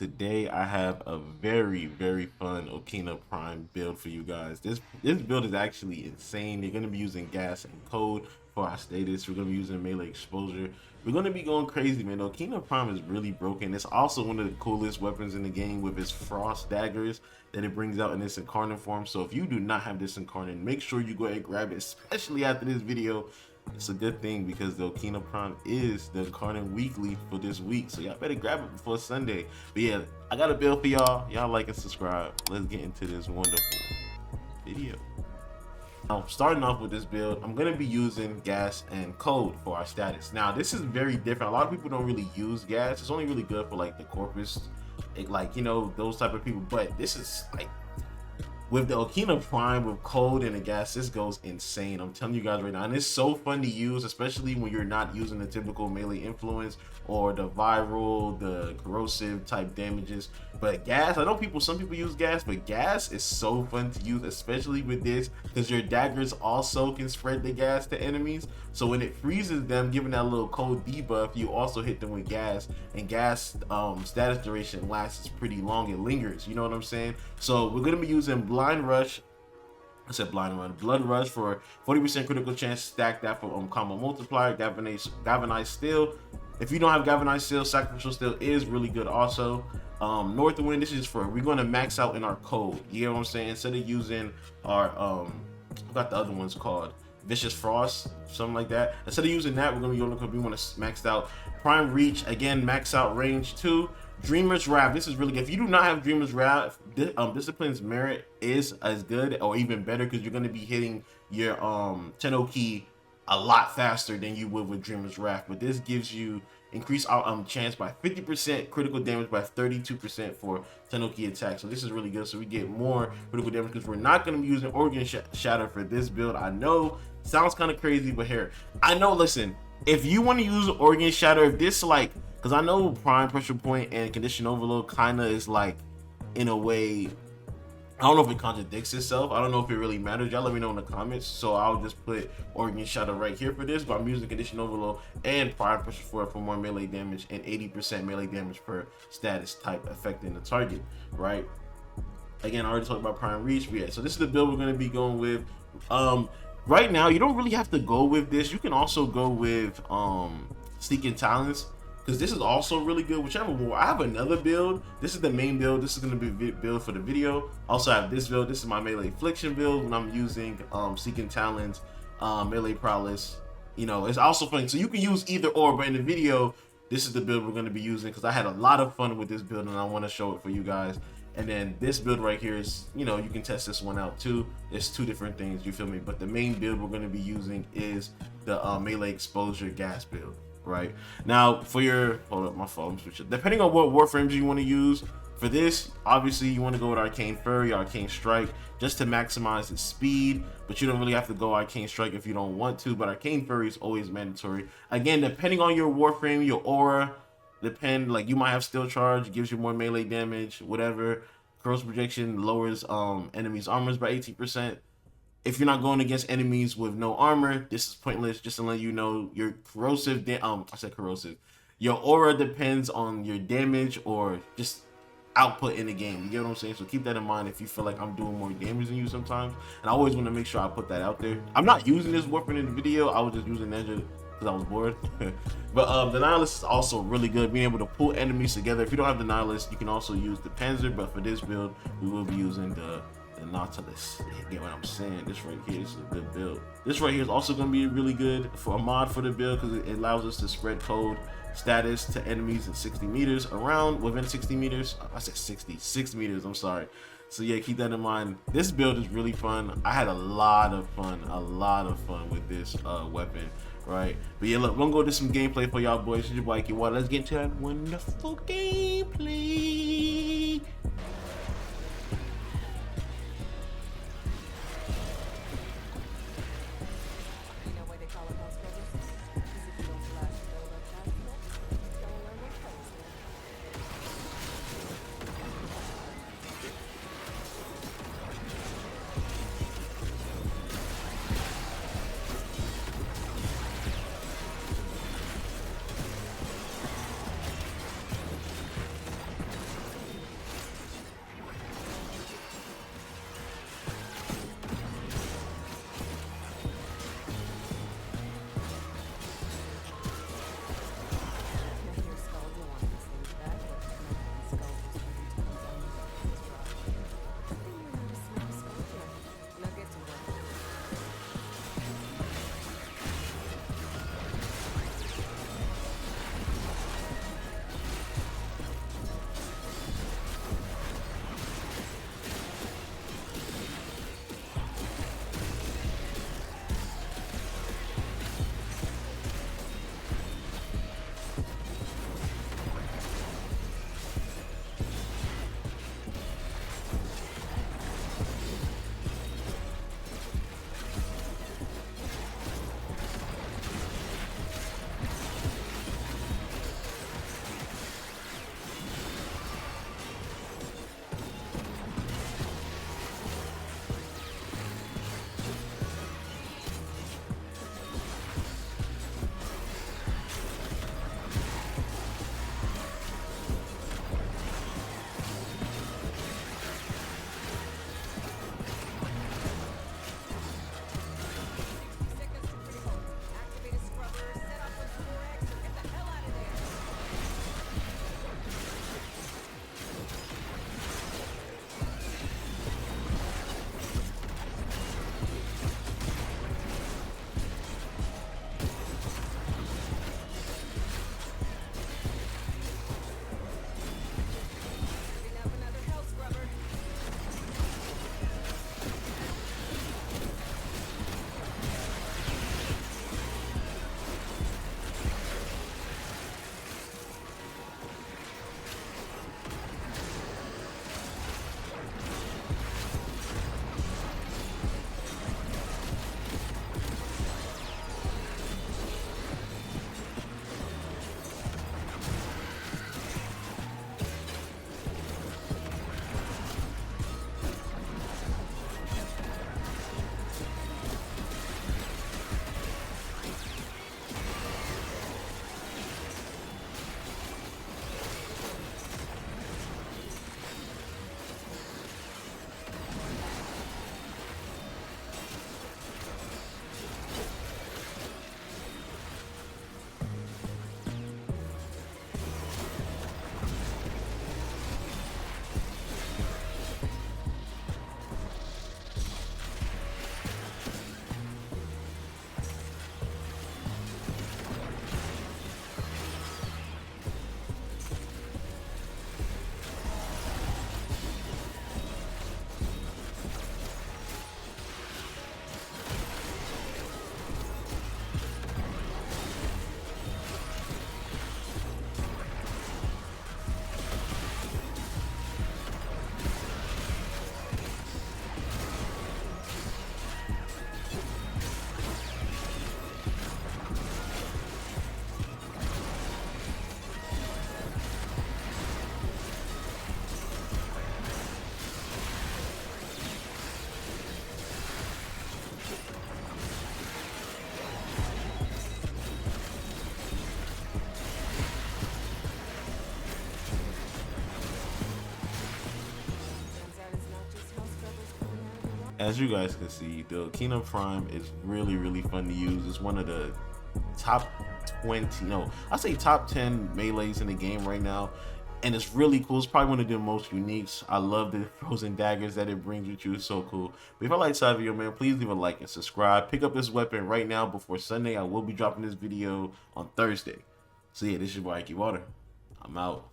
Today I have a very fun Okina Prime build for you guys. This build is actually insane. You're gonna be using gas and code for our status. We're gonna be using melee exposure. We're gonna be going crazy, man. Okina Prime is really broken. It's also one of the coolest weapons in the game with its frost daggers that it brings out in this Incarnon form. So if you do not have this Incarnon, make sure you go ahead and grab it, especially after this video. It's a good thing because the Okina Prime is the Incarnon weekly for this week, so y'all better grab it before Sunday. But yeah, I got a build for y'all. Y'all like and subscribe. Let's get into this wonderful video. Now, starting off with this build, I'm gonna be using gas and code for our status. Now, this is very different. A lot of people don't really use gas. It's only really good for like the corpus, like, you know, those type of people. But this is like, with the Okina Prime with code and the gas, this goes insane. I'm telling you guys right now, and it's so fun to use, especially when you're not using the typical melee influence or the viral, the corrosive type damages. But gas, I know some people use gas, but gas is so fun to use, especially with this, because your daggers also can spread the gas to enemies. So when it freezes them, giving that little cold debuff, you also hit them with gas, and gas status duration lasts pretty long. It lingers, you know what I'm saying? So we're gonna be using blind rush. I said blind run, blood rush for 40% critical chance. Stack that for combo multiplier. Galvanized steel. If you don't have galvanized steel, sacrificial steel is really good also. North wind, this is for, we're going to max out in our code, you know what I'm saying? Instead of using our I got the other ones called vicious frost, something like that. Instead of using that, we're going to be going, we want to max out prime reach, again max out range 2. Dreamer's Wrath, this is really good. If you do not have Dreamer's Wrath, Discipline's Merit is as good or even better, because you're going to be hitting your Tenoki a lot faster than you would with Dreamer's Wrath. But this gives you increased chance by 50%, critical damage by 32% for Tenoki attack. So this is really good. So we get more critical damage, because we're not going to be using Organ Shatter for this build. I know, sounds kind of crazy, but here, I know, listen, if you want to use Organ Shatter, if this like, because I know Prime Pressure Point and Condition Overload kind of is like, in a way, I don't know if it contradicts itself. I don't know if it really matters. Y'all let me know in the comments. So I'll just put Organ Shatter right here for this, but I'm using Condition Overload and Prime Pressure for more melee damage and 80% melee damage per status type affecting the target, right? Again, I already talked about Prime Reach. But yeah, so this is the build we're going to be going with. Right now, you don't really have to go with this. You can also go with Seeking Talents, because this is also really good. Whichever one. I have another build. This is the main build. This is going to be build for the video. Also, I have this build. This is my melee affliction build when I'm using Seeking Talents, melee prowess. You know, it's also fun. So you can use either or, but in the video, this is the build we're going to be using, because I had a lot of fun with this build and I want to show it for you guys. And then this build right here is, you know, you can test this one out too. It's two different things, you feel me? But the main build we're going to be using is the melee exposure gas build. Right now, for your, hold up, my phone switch. Depending on what Warframes you want to use for this, obviously you want to go with Arcane Fury, Arcane Strike, just to maximize its speed. But you don't really have to go Arcane Strike if you don't want to. But Arcane Fury is always mandatory. Again, depending on your Warframe, your aura, like you might have Steel Charge, gives you more melee damage, whatever. Corrosive Projection lowers enemies' armors by 18%. If you're not going against enemies with no armor, this is pointless. Just to let you know, your corrosive, I said corrosive. Your aura depends on your damage or just output in the game. You get what I'm saying? So keep that in mind if you feel like I'm doing more damage than you sometimes. And I always want to make sure I put that out there. I'm not using this weapon in the video. I was just using Ninja because I was bored. But the Nihilist is also really good, being able to pull enemies together. If you don't have the Nihilist, you can also use the Panzer. But for this build, we will be using the Nautilus. You get what I'm saying? This right here is a good build. This right here is also going to be really good for a mod for the build, because it allows us to spread code status to enemies in 60 meters around within 60 meters. I said 6 meters, I'm sorry. So yeah, keep that in mind. This build is really fun. I had a lot of fun with this weapon, right? But yeah, look, we're gonna go to some gameplay for y'all boys. It's your boy Ike. Let's get into that wonderful gameplay. as you guys can see, the Okina Prime is really fun to use. It's one of the top 20, no, I say top 10 melees in the game right now. And it's really cool. It's probably one of the most uniques. I love the frozen daggers that it brings with you. It's so cool. But if I like this video, man, please leave a like and subscribe. Pick up this weapon right now before Sunday. I will be dropping this video on Thursday. So yeah, this is your boy Ike Water. I'm out.